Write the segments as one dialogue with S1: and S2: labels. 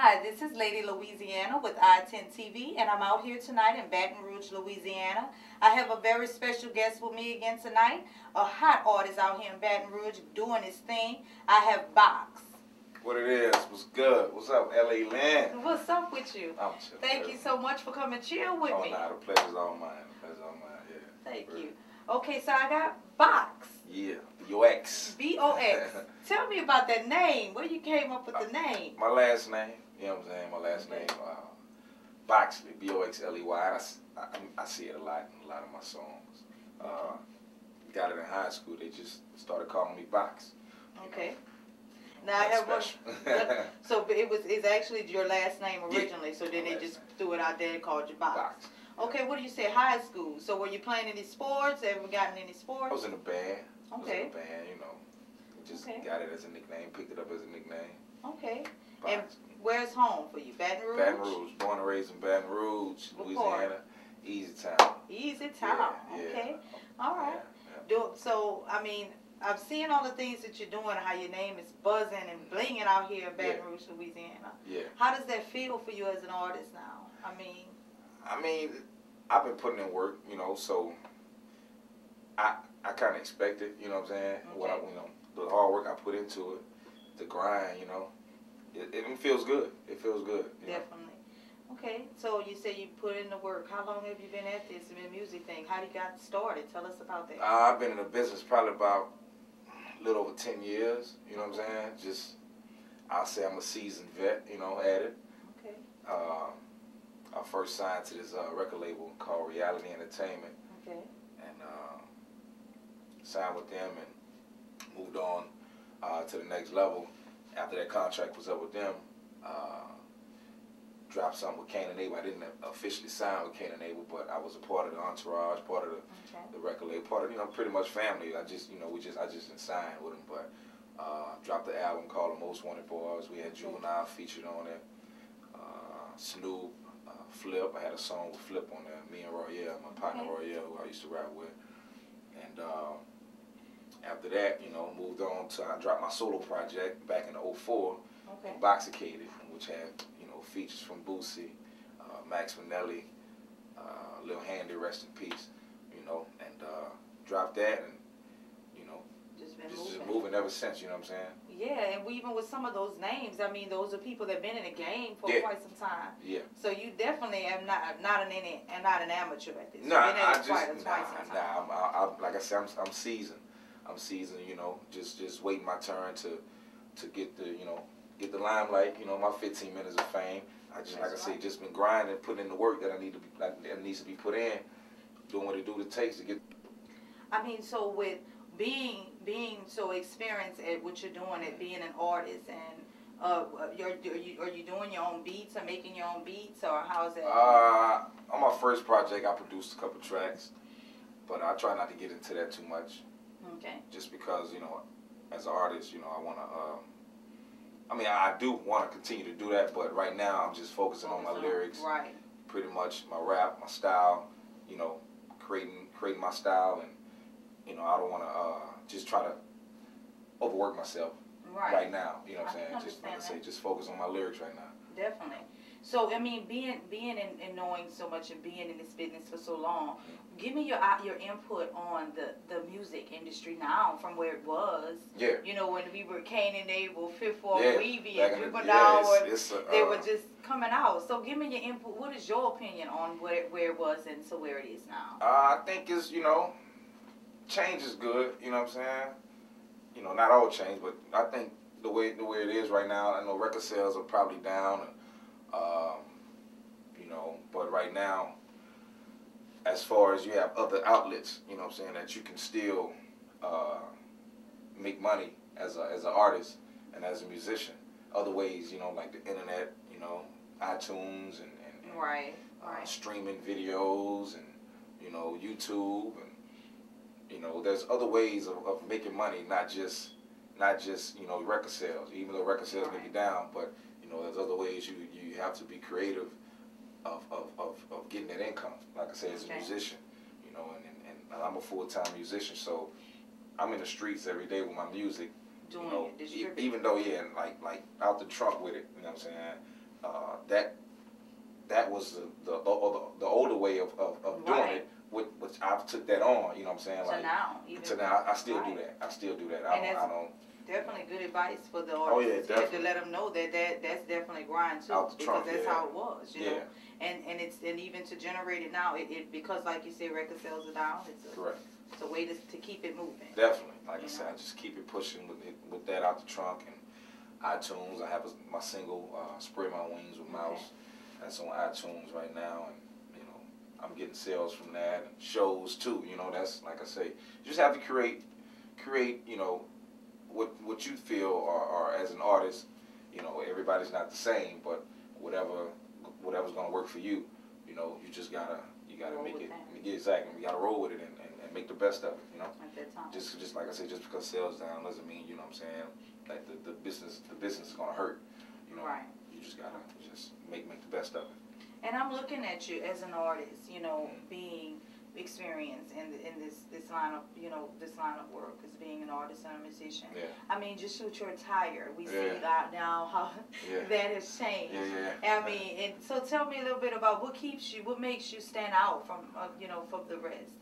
S1: Hi, this is Lady Louisiana with I10TV, and I'm out here tonight in Baton Rouge, Louisiana. I have a very special guest with me again tonight, a hot artist out here in Baton Rouge doing his thing. I have Box.
S2: What it is? What's good? What's up, LA Lynn?
S1: What's up with you?
S2: I'm chilling.
S1: Thank you so much for coming chill with me.
S2: Oh, nah, the pleasure's all mine. The pleasure's all mine, yeah.
S1: Thank you. Okay, so I got Box.
S2: Yeah, B-O-X.
S1: B-O-X. Tell me about that name. Where you came up with the name?
S2: My last name, you know what I'm saying? My last name, Boxley, B-O-X-L-E-Y. I see it a lot in a lot of my songs. Got it in high school. They just started calling me Box.
S1: Okay. Now I have one. So it's actually your last name originally. Yeah, so then they just threw it out there and called you Box. Okay, what do you say? High school. So were you playing any sports? Ever gotten any sports?
S2: I was in a band.
S1: Okay.
S2: I was in a band, you know. Just got it as a nickname. Picked it up as a nickname.
S1: Okay.
S2: Box.
S1: And where's home for you? Baton Rouge?
S2: Baton Rouge. Born and raised in Baton Rouge, Louisiana. Easy Town.
S1: Easy Town.
S2: Yeah,
S1: okay. All right. Yeah. So, I mean, I've seen all the things that you're doing, how your name is buzzing and blinging out here in Baton Rouge, Louisiana.
S2: Yeah.
S1: How does that feel for you as an artist now? I mean,
S2: I've been putting in work, you know, so I kind of expect it, you know what I'm saying?
S1: Okay.
S2: The hard work I put into it, the grind, you know, it feels good. It feels good.
S1: Definitely. Okay, so you say you put in the work. How long have you been at this music thing? How you got started? Tell us about that.
S2: I've been in the business probably about a little over 10 years, you know what I'm saying? I'll say I'm a seasoned vet, you know, at it.
S1: Okay.
S2: I first signed to this record label called Reality Entertainment.
S1: Okay.
S2: And signed with them and moved on to the next level. After that contract was up with them, dropped something with Cain and Abel. I didn't officially sign with Cain and Abel, but I was a part of the entourage, part of the record label, part of, you know, pretty much family. I just didn't sign with them, but dropped the album called The Most Wanted Boys. We had Juvenile featured on it, Snoop, Flip. I had a song with Flip on there, me and Royale, my partner Royale, who I used to rap with. And after that, you know, moved on to, I dropped my solo project back in '04, Intoxicated, which had, you know, features from Boosie, Max Minnelli, Lil Handy, rest in peace, you know, and dropped that, and, you know, just moving ever since, you know what I'm saying?
S1: Yeah, and even with some of those names, I mean, those are people that have been in the game for quite some time.
S2: Yeah.
S1: So you definitely am not an amateur at this.
S2: Nah, like I said, I'm seasoned. I'm seasoned, you know, just waiting my turn to get the, you know, get the limelight, you know, my 15 minutes of fame. Like I said, just been grinding, putting in the work that that needs to be put in, doing what it takes to get.
S1: I mean, so with being so experienced at what you're doing, at being an artist, and are you doing your own beats or making your own beats, or how is that?
S2: On my first project, I produced a couple tracks, but I try not to get into that too much.
S1: Okay. Just
S2: because, you know, as an artist, you know, I want to. I do want to continue to do that, but right now I'm just focusing on my lyrics.
S1: Right.
S2: Pretty much my rap, my style, you know, creating my style, and, you know, I don't want to just try to overwork myself right now. You know what I'm saying? Just like I say, just focus on my lyrics right now.
S1: Definitely. So, I mean, being and knowing so much and being in this business for so long, give me your input on the music industry now from where it was.
S2: Yeah.
S1: You know, when we were Cain and Abel, Fifth Ward, Weavy, and they were just coming out. So, give me your input. What is your opinion on where it was and so where it is now?
S2: I think it's, you know, change is good. You know what I'm saying? You know, not all change, but I think the way it is right now, I know record sales are probably down. You know, but right now, as far as you have other outlets, you know what I'm saying, that you can still make money as an artist and as a musician. Other ways, you know, like the internet, you know, iTunes and streaming videos, and, you know, YouTube, and, you know, there's other ways of making money, not just you know, record sales. Even though record sales may be down, but, you know, there's other ways you have to be creative of getting that income. Like I said, as a musician, you know, and I'm a full-time musician, so I'm in the streets every day with my music.
S1: Doing
S2: you know,
S1: it,
S2: even though, and like out the trunk with it, you know what I'm saying? that was the older way of doing it. Which I've took that on, you know what I'm saying? Like, to now, I still do that. I still do that. I don't.
S1: Definitely good advice for the artists.
S2: Oh yeah, definitely.
S1: To let them know that's definitely grind too,
S2: out the trunk,
S1: because that's
S2: yeah.
S1: how it was, you know. And even to generate it now, it because like you say, record sales are down.
S2: Correct.
S1: It's a way to keep it moving.
S2: Definitely, like I said, I just keep it pushing with that out the trunk and iTunes. I have my single "Spread My Wings with Mouse." That's on iTunes right now, and you know I'm getting sales from that and shows too. You know, that's like I say, you just have to create. You know. What you feel or as an artist, you know, everybody's not the same, but whatever's gonna work for you, you know, you gotta roll make it. Exactly, you gotta roll with it and make the best of it, you know.
S1: At that time.
S2: Just like I said, just because sales down doesn't mean, you know what I'm saying, like the business is gonna hurt, you know.
S1: Right.
S2: You just gotta make the best of it.
S1: And I'm looking at you as an artist, you know, being experienced in this line of work as being an artist and a musician.
S2: Yeah.
S1: I mean, just with your attire, we see that now how that has changed. I mean, and so tell me a little bit about what makes you stand out from from the rest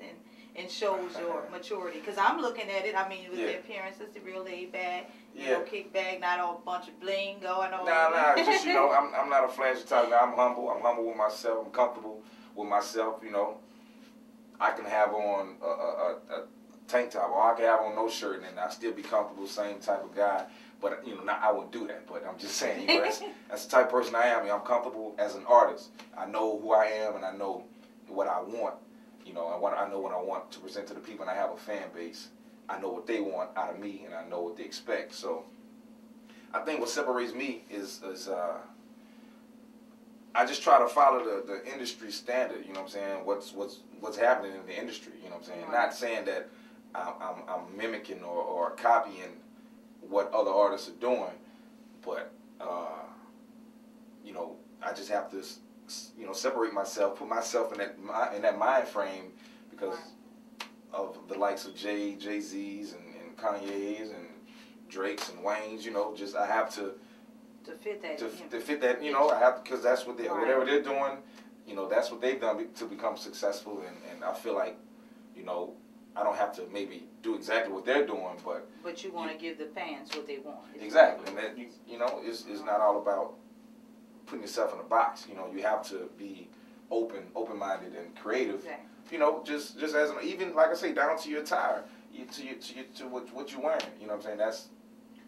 S1: and shows your maturity. Because I'm looking at it. I mean, with the appearance, it's real laid back. You know, kick back, not a bunch of bling going on.
S2: Nah, just I'm not a flashy type. I'm humble. I'm humble with myself. I'm comfortable with myself. You know. I can have on a tank top, or I can have on no shirt, and I still be comfortable, same type of guy. But you know, I wouldn't do that. But I'm just saying, you know, that's the type of person I am. I mean, I'm comfortable as an artist. I know who I am, and I know what I want. You know, I know what I want to present to the people, and I have a fan base. I know what they want out of me, and I know what they expect. So, I think what separates me is I just try to follow the industry standard, you know what I'm saying, what's happening in the industry, you know what I'm saying. Not saying that I'm mimicking or copying what other artists are doing, but, you know, I just have to, you know, separate myself, put myself in that mind frame because of the likes of Jay-Z's and Kanye's and Drake's and Wayne's, you know, just I have to fit that, you know, I have to, because that's what whatever they're doing, you know, that's what they've done to become successful, and I feel like, you know, I don't have to maybe do exactly what they're doing, but
S1: you want to give the fans what they want.
S2: Exactly, and that you know, it's not all about putting yourself in a box. You know, you have to be open-minded and creative. Exactly. You know, just as even like I say, down to your attire, to what you're wearing. You know what I'm saying?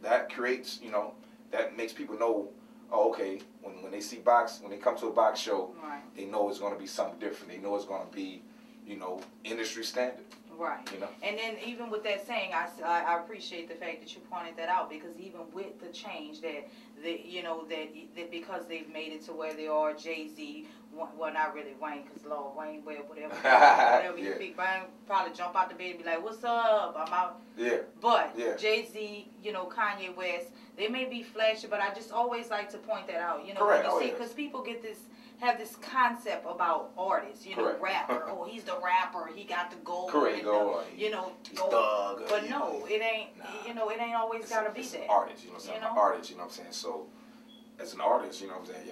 S2: That creates, you know. That makes people know, oh, okay, when they see when they come to a box show, they know it's going to be something different. They know it's going to be, you know, industry standard.
S1: Right.
S2: You know?
S1: And then even with that saying, I appreciate the fact that you pointed that out, because even with the change that because they've made it to where they are, Jay-Z, well, not really Wayne, because Lord Wayne, whatever you speak, Wayne probably jump out the bed and be like, what's up? I'm out.
S2: Yeah.
S1: But Jay-Z, you know, Kanye West, they may be flashy, but I just always like to point that out. You know,
S2: correct.
S1: When you see, because people have this concept about artists, you know,
S2: correct.
S1: rapper. Oh, he's the rapper. He got the gold.
S2: Correct.
S1: You know,
S2: thug.
S1: But no, it ain't. You know, it ain't always gotta be that.
S2: Artist, you know what I'm saying? An artist, you know what I'm saying? So, as an artist, you know what I'm saying?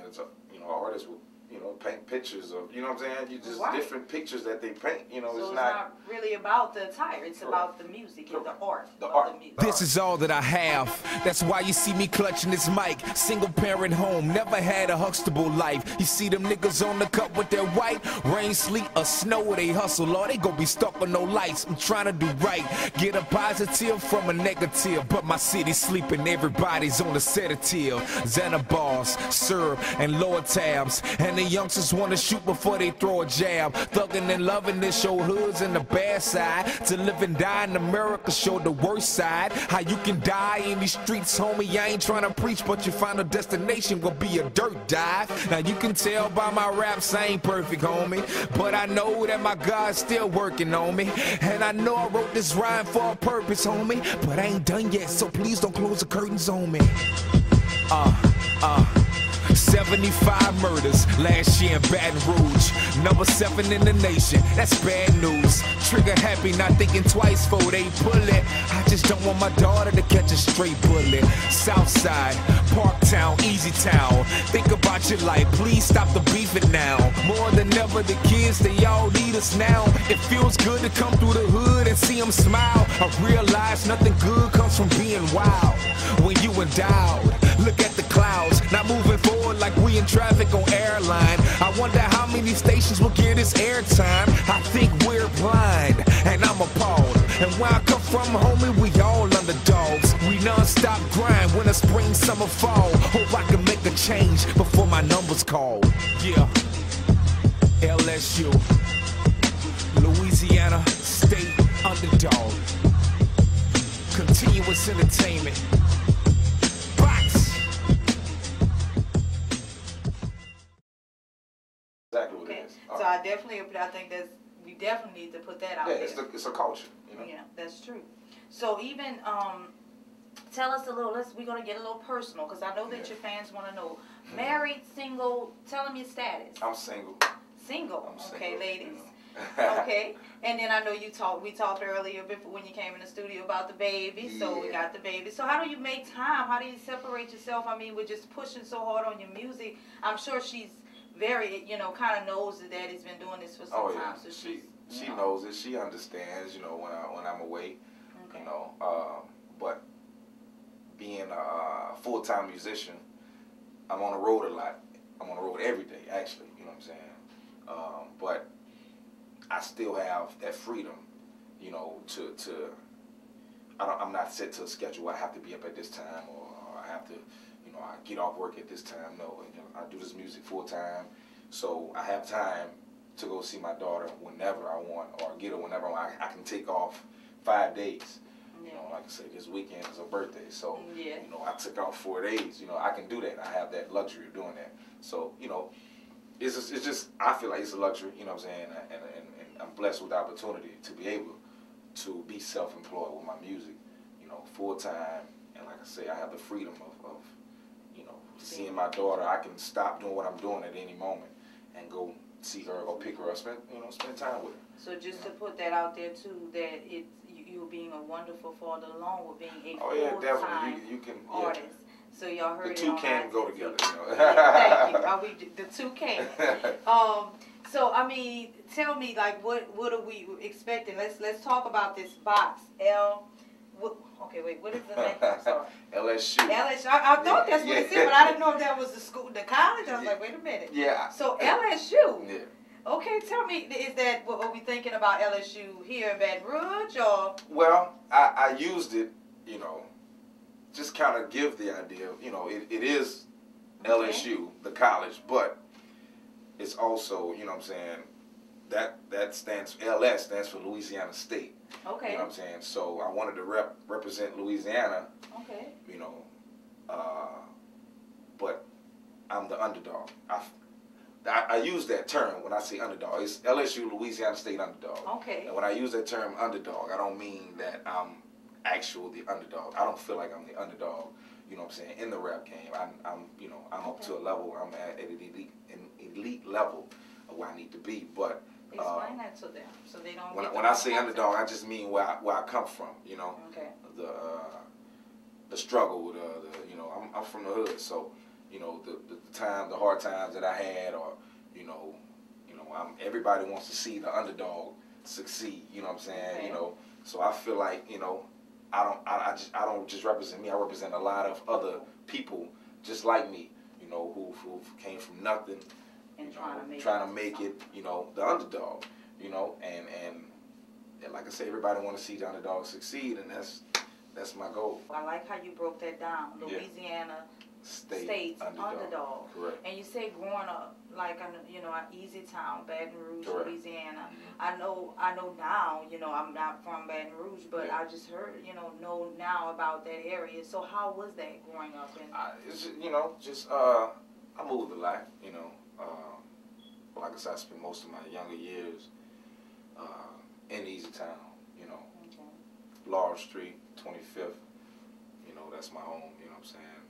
S2: You know, artists will, you know, paint pictures of, you know what I'm saying? You just different pictures that they paint. You know,
S1: so
S2: it's
S1: not really about the attire. It's about the music and the art.
S2: The art.
S1: The music.
S3: This is all that I have. That's why you see me clutching this mic. Single parent home, never had a Huxtable life. You see them niggas on the cut with their white. Rain, sleet, or snow, they hustle. Or they gon' be stuck on no lights. I'm trying to do right. Get a positive from a negative. But my city's sleeping. Everybody's on the sedative. Xanabars, syrup, and lower tabs. And the youngsters wanna shoot before they throw a jab. Thuggin' and loving this show hoods in the bad side. To live and die in America show the worst side. How you can die in these streets, homie. I ain't trying to preach, but your final destination will be a dirt dive. Now you can tell by my raps I ain't perfect, homie. But I know that my God's still working on me. And I know I wrote this rhyme for a purpose, homie. But I ain't done yet, so please don't close the curtains on me. 75 murders last year in Baton Rouge. Number 7 in the nation, that's bad news. Trigger happy, not thinking twice before they pull it. I just don't want my daughter to catch a straight bullet. Southside, Parktown, Easy Town. Think about your life, please stop the beefing now. More than ever, the kids, they all need us now. It feels good to come through the hood and see them smile. I realize nothing good comes from being wild. When you endowed, look at the clouds, not moving forward like we in traffic on airline. I wonder how many stations will get this airtime. I think we're blind, and I'm appalled. And where I come from, homie, we all underdogs. We non-stop grind, winter, spring, summer, fall. Hope I can make a change before my number's called. Yeah, LSU, Louisiana State underdog. Kontinuous entertainment.
S2: Exactly what it is.
S1: So I think we definitely need to put that out there.
S2: It's a culture, you know?
S1: Yeah, that's true. So even, tell us a little, we're going to get a little personal, because I know that your fans want to know. Married, single, tell them your status.
S2: I'm single.
S1: Single,
S2: I'm
S1: okay,
S2: single,
S1: ladies.
S2: You know.
S1: Okay, and then I know we talked earlier before when you came in the studio about the baby, so we got the baby. So how do you make time? How do you separate yourself? I mean, we're just pushing so hard on your music. I'm sure she's very, kind of knows that Daddy's been doing this for some time. So
S2: she knows it. She understands, when I'm away,
S1: okay.
S2: But being a full-time musician, I'm on the road a lot. I'm on the road every day, actually. You know what I'm saying? But I still have that freedom, I'm not set to a schedule. I have to be up at this time, or I have to, I get off work at this time. No, I do this music full time, so I have time to go see my daughter whenever I want, or get her whenever I want. I can take off 5 days.
S1: Yeah.
S2: Like I said, this weekend is her birthday, so
S1: yeah.
S2: I took off 4 days. I can do that. I have that luxury of doing that. So it's just I feel like it's a luxury. You know what I'm saying? And I'm blessed with the opportunity to be able to be self-employed with my music, full time. And like I say, I have the freedom of seeing my daughter. I can stop doing what I'm doing at any moment and go see her, go pick her up, spend time with her.
S1: So just to put that out there too, that you're being a wonderful father along with being a full-time artist. So y'all heard
S2: the two can go together.
S1: Thank you. The two can. So I mean, tell me, like, what are we expecting? Let's talk about this box. Okay, wait, what is the name? I'm sorry.
S2: LSU.
S1: LSU. I thought that's what it said, but I didn't know if that was the school, the college. I was like, wait a minute.
S2: Yeah.
S1: So LSU.
S2: Yeah.
S1: Okay, tell me, is that what are we thinking about LSU here in Baton Rouge, or?
S2: Well, I used it, just kind of give the idea. It is LSU, the college, but it's also, what I'm saying, that stands, LS stands for Louisiana State.
S1: Okay.
S2: You know what I'm saying? So I wanted to represent Louisiana.
S1: Okay.
S2: But I'm the underdog. I use that term when I say underdog. It's LSU, Louisiana State underdog.
S1: Okay.
S2: And when I use that term underdog, I don't mean that I'm the underdog. I don't feel like I'm the underdog. You know what I'm saying? In the rap game, I'm up to a level. I'm at an elite level of where I need to be. But
S1: explain that to them so they don't.
S2: When I say underdog, I just mean where I come from.
S1: Okay.
S2: The struggle. I'm from the hood, so the hard times that I had, or everybody wants to see the underdog succeed. You know what I'm saying?
S1: Okay.
S2: So I feel like I don't just represent me. I represent a lot of other people just like me. Who came from nothing.
S1: And
S2: trying to make it, the underdog, and like I say, everybody want to see the underdog succeed, and that's my goal.
S1: I like how you broke that down. Louisiana State underdog.
S2: Correct.
S1: And you say growing up, like Easy Town, Baton Rouge,
S2: correct.
S1: Louisiana. I know now. I'm not from Baton Rouge, but I just heard, know now about that area. So how was that growing up?
S2: I moved a lot. Like I said, I spent most of my younger years in Easy Town, Laurel Street, 25th, that's my home, you know what I'm saying?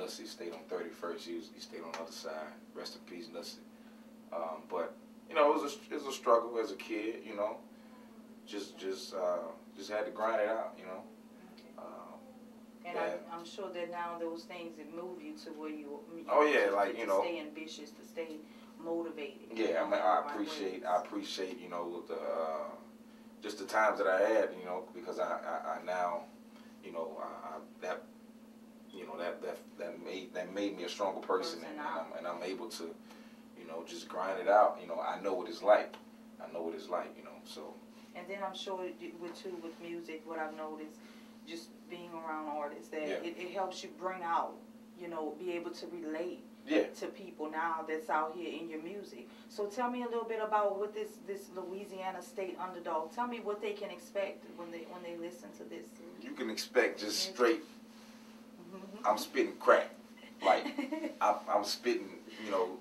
S2: Nussy stayed on 31st. He stayed on the other side. Rest in peace, Nussy. But you know, it was a struggle as a kid. You know, just had to grind it out. You know.
S1: And yeah. I'm sure that now those things that move you to where you
S2: oh yeah, like you know,
S1: stay ambitious, to stay motivated.
S2: Yeah, I mean, I appreciate you know the just the times that I had, you know, because I now, you know, that made me a stronger person, and I'm able to, you know, just grind it out. You know, I know what it's like. I know what it's like, you know. So. And
S1: then I'm sure with music, what I've noticed, just being around artists, that it helps you bring out, you know, be able to relate to people now that's out here in your music. So tell me a little bit about what this Louisiana State Underdog. Tell me what they can expect when they listen to this.
S2: You can expect just straight. I'm spitting crack, like I'm spitting. You know,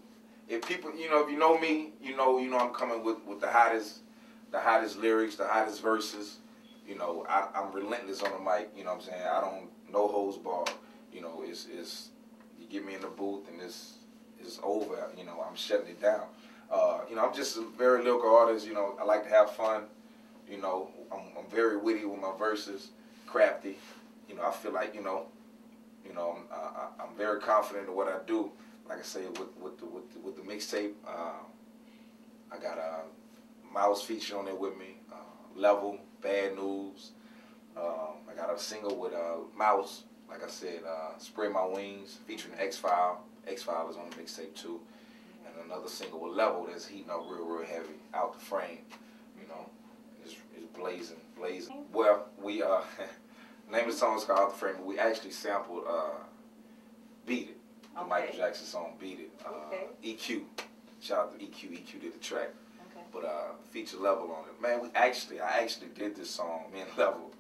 S2: if people, you know, if you know me, you know I'm coming with the hottest lyrics, the hottest verses. You know, I'm relentless on the mic. You know what I'm saying? I don't no holds barred. You know, it's you get me in the booth and it's over. You know, I'm shutting it down. You know, I'm just a very lyrical artist. You know, I like to have fun. You know, I'm very witty with my verses, crafty. You know, I feel like I'm very confident in what I do. Like I say, with the mixtape, I got a Mouse feature on there with me. Level, Bad News. I got a single with Mouse. Like I said, Spread My Wings, featuring X-File. X-File is on the mixtape too. And another single with Level that's heating up real heavy, Out the Frame. You know, it's blazing. Well, we name of the song is called Out the Frame. We actually sampled Beat It, the Michael Jackson song Beat It. EQ, shout out to EQ. EQ did the track. But feature Level on it. Man, I actually did this song, me and Level,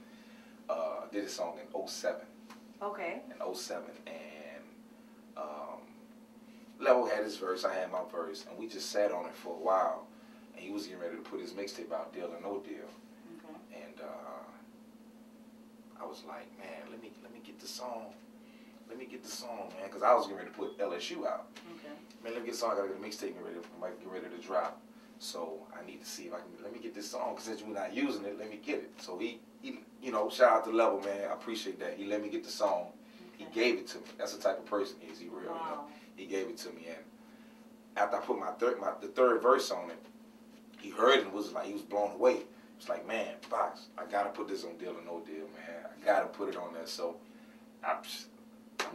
S2: did this song in 07.
S1: Okay.
S2: In 07, and Level had his verse, I had my verse, and we just sat on it for a while, and he was getting ready to put his mixtape out, Deal or No Deal. Okay. And I was like, man, let me get the song. Let me get the song, man, because I was getting ready to put LSU out. Okay. Man, let me get the song, I gotta get a mixtape get ready to drop. So I need to see if I can, let me get this song, because since we're not using it, let me get it. So he you know, shout out to Level, man, I appreciate that. He let me get the song. Okay. He gave it to me. That's the type of person he is, he real, you know. He gave it to me, and after I put the third verse on it, he heard it and was like, he was blown away. It's like, man, Box, I gotta put this on Deal or No Deal, man. I gotta put it on there. So put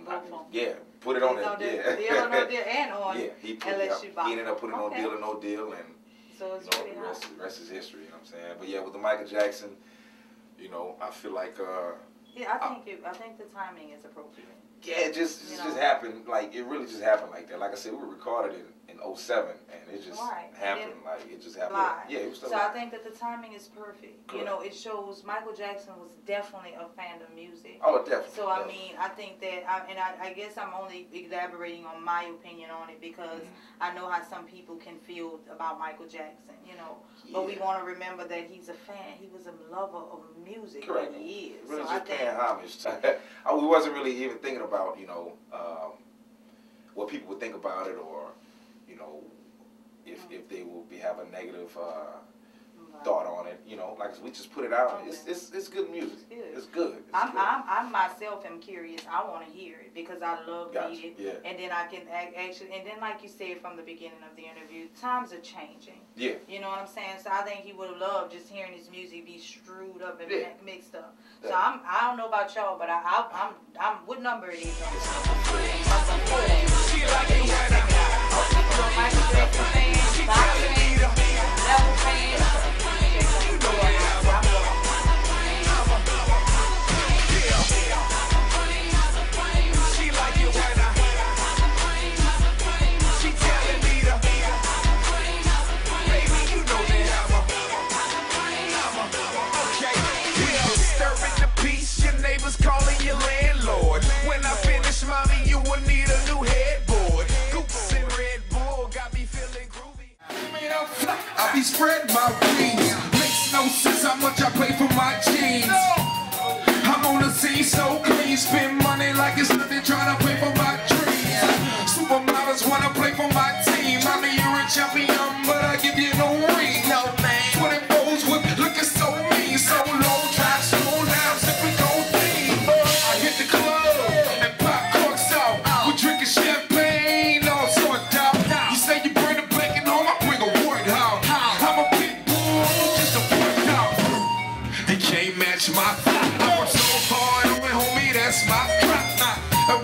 S2: it on there. Yeah.
S1: Deal or No Deal and on.
S2: Yeah, he ended up putting on Deal or No Deal, and
S1: so it's
S2: you know, the rest is history. You know what I'm saying? But yeah, with the Michael Jackson, you know, I feel like
S1: yeah, I think the timing is appropriate.
S2: Yeah, it just happened. Like, it really just happened like that. Like I said, we recorded it in 07, and it just happened. Like, it just happened.
S1: Yeah, it was so I think that the timing is perfect. Correct. You know, it shows Michael Jackson was definitely a fan of music.
S2: Oh, definitely.
S1: So I mean, I think that, I guess I'm only elaborating on my opinion on it because I know how some people can feel about Michael Jackson. You know, but we want to remember that he's a fan. He was a lover of music.
S2: Correct.
S1: And he is.
S2: Really
S1: so
S2: just paying homage to. We wasn't really even thinking about, you know, what people would think about it, or, you know, if they will have a negative thought on it. You know, like, we just put it out. Okay. It's good music. It's good.
S1: I myself am curious. I want to hear it because I love Beat It.
S2: Yeah.
S1: And then I can actually, and then like you said from the beginning of the interview, times are changing.
S2: Yeah.
S1: You know what I'm saying? So I think he would have loved just hearing his music be strewed up and mixed up. So I don't know about y'all, but I'm what number it is?
S3: Calling your landlord. When I finish, mommy, you will need a new headboard. Goops and Red Bull got me feeling groovy. I be spreading my wings. Makes no sense how much I pay for my jeans. I'm on the scene so clean, spend money like it's nothing, trying to pay for my that's my crop.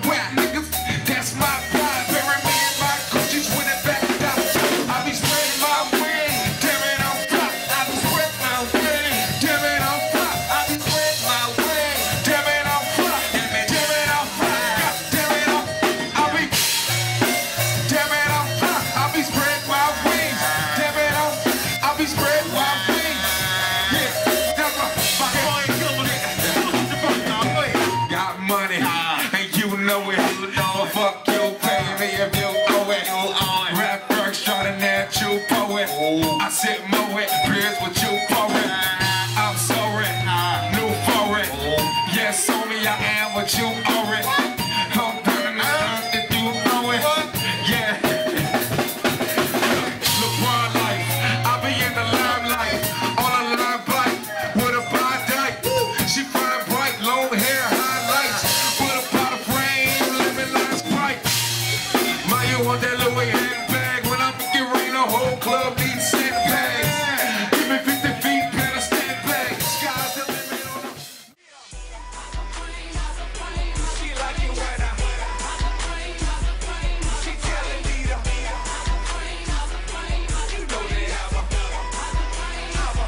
S3: Whack niggas, that's my pride. Bury me in my Gucci's with it back down. I be spreading my wings, damn it, I'm fly. I be spreading my wings, damn it, I'm fly. I be spreading my wings, damn it, I'm fly. Damn it, I'm fly. Damn it, I be, damn it, I'm fly. I be spreading my wings, damn it, I be spreading my wings. Yeah, that's my got money, and you know it. But fuck you, pay me if you owe it. Rap works trying to net you poet. I sit mow it, beers with you poet. I'm sorry, new for it. Yes, only I am what you are it. I'm burning the earth if you know it. Yeah. LeBron life, I be in the limelight. On a line bike, with a blind dyke. She fine bright, long hair, highlights. With a pot of rain, living last bright. Man, you want that Louis handbag? When I'm get rain, the whole club needs sandbags. Give me 50 feet, better stand back. Sky's the limit on the. She like it when she telling me to. You know that I'm a.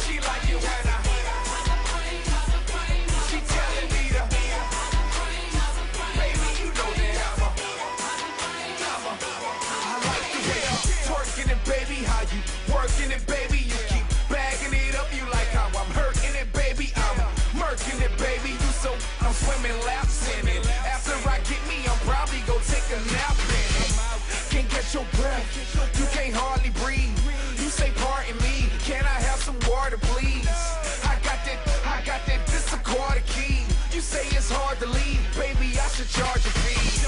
S3: She like it when she telling me to. Baby, you know that I'm a. I like the way you twerking it, baby. How you working it, baby? You keep bagging it up. You like how I'm hurting it, baby. I'm murking it, baby. You so I'm swimming laps in it. After I get me, I'm probably gonna take a nap in it. Can't catch your breath. You can't hardly breathe. You say pardon me. Can I have some water, please? I got that discord key. You say it's hard to leave, baby. I should charge a fee.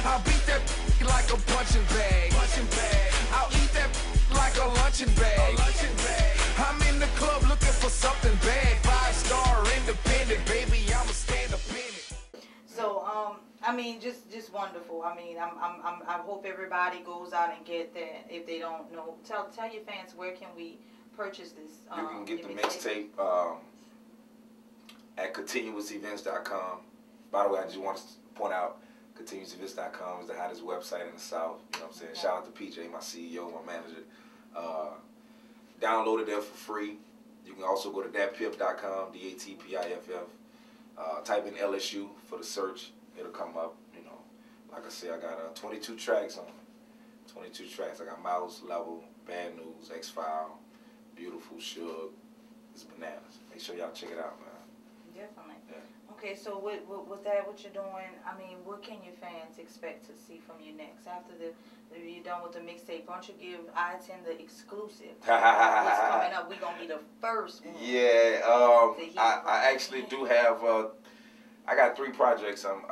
S3: I'll beat that like a punching bag. I'll eat that like a luncheon bag. I'm in the club looking for something bad. 5-star independent, baby. I'ma stand up in it.
S1: So, I mean, just wonderful. I mean, I hope everybody goes out and get that. If they don't know, tell your fans, where can we purchase this?
S2: You can get the mixtape at KontinuousEvents.com. By the way, I just want to point out, KontinuousEvents.com is the hottest website in the South. You know what I'm saying? Shout out to PJ, my CEO, my manager. Download it there for free. You can also go to datpiff.com, DATPIFF. Type in LSU for the search. It'll come up. You know, like I said, I got 22 tracks on it. 22 tracks. I got Mouse, Level, Bad News, X-File, Beautiful, Suge. It's bananas. Make sure y'all check it out, man.
S1: Definitely.
S2: Yeah.
S1: Okay, so with that, what you're doing, I mean, what can your fans expect to see from you next? After you're done with the mixtape, why don't you give I10 the exclusive? What's coming up? We're going to be the first one.
S2: Yeah, I actually do have, I got 3 projects I'm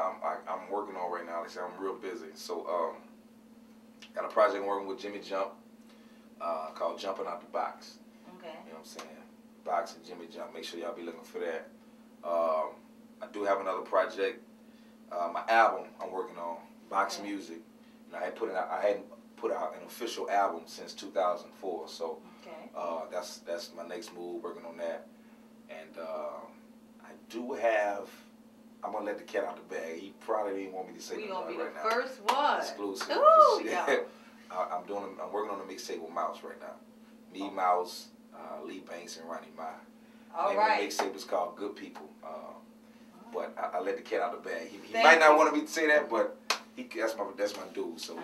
S2: working on right now. Like I said, I'm real busy. So, got a project I'm working with Jimmy Jump called Jumping Out the Box.
S1: Okay.
S2: You know what I'm saying? Box and Jimmy Jump. Make sure y'all be looking for that. I do have another project. My album I'm working on, Box Music. And I hadn't put out an official album since 2004. So that's my next move, working on that. And I do have. I'm gonna let the cat out the bag. He probably didn't want me to say that right now. We gonna be the
S1: first one.
S2: Exclusive.
S1: Ooh, yeah.
S2: I'm working on a mixtape with Mouse right now. Me, Mouse, Lee Banks, and Ronnie Ma.
S1: All right.
S2: The mixtape is called Good People. But I let the cat out the bag. He might not want me to say that, but that's my dude. So we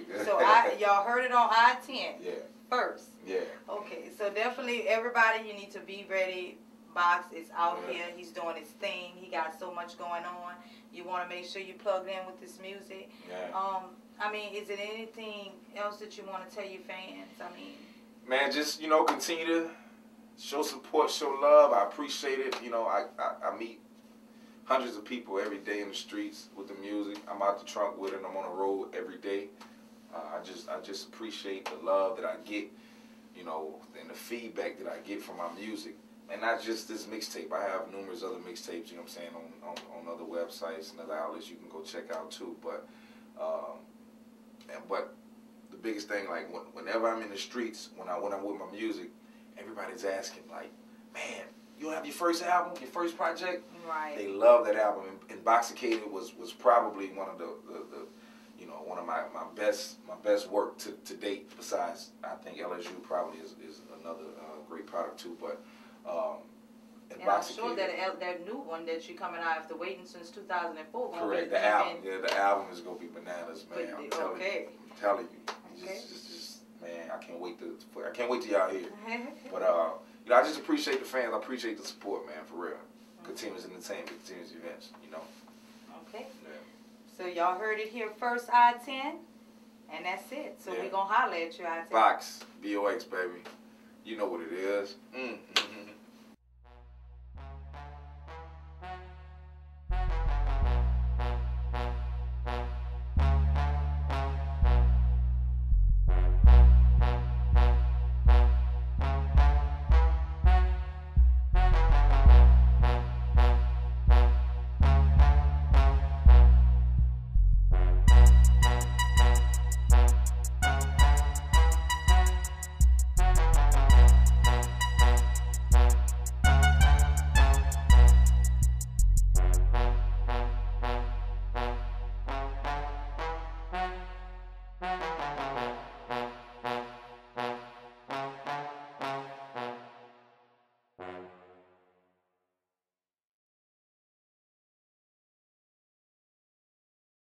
S2: good.
S1: So y'all heard it on I10.
S2: Yeah.
S1: First.
S2: Yeah.
S1: Okay. So definitely, everybody, you need to be ready. Box is out here. He's doing his thing. He got so much going on. You want to make sure you plugged in with this music.
S2: Yeah.
S1: I mean, is it anything else that you want to tell your fans? I mean,
S2: man, just continue to show support, show love. I appreciate it. I meet hundreds of people every day in the streets with the music. I'm out the trunk with it. I'm on the road every day. I just appreciate the love that I get, and the feedback that I get from my music. And not just this mixtape. I have numerous other mixtapes, you know what I'm saying, on other websites and other outlets you can go check out too. But the biggest thing, like whenever I'm in the streets, when I'm with my music, everybody's asking like, man, have your first album, your first project.
S1: Right.
S2: They love that album. Intoxicated was probably one of the you know, one of my best work to date. Besides, I think LSU probably is another great product too. But
S1: and I'm sure that new one that you're coming out after waiting since 2004.
S2: Correct. The album, the album is gonna be bananas, man. I'm telling you. I'm telling you. Just man, I can't wait till y'all hear. But you know, I just appreciate the fans. I appreciate the support, man, for real. Continuous entertainment, continuous events, you know.
S1: Okay.
S2: Yeah.
S1: So y'all heard it here first, I10, and that's it. So we gonna holler at you, I10.
S2: Box, BOX, baby. You know what it is.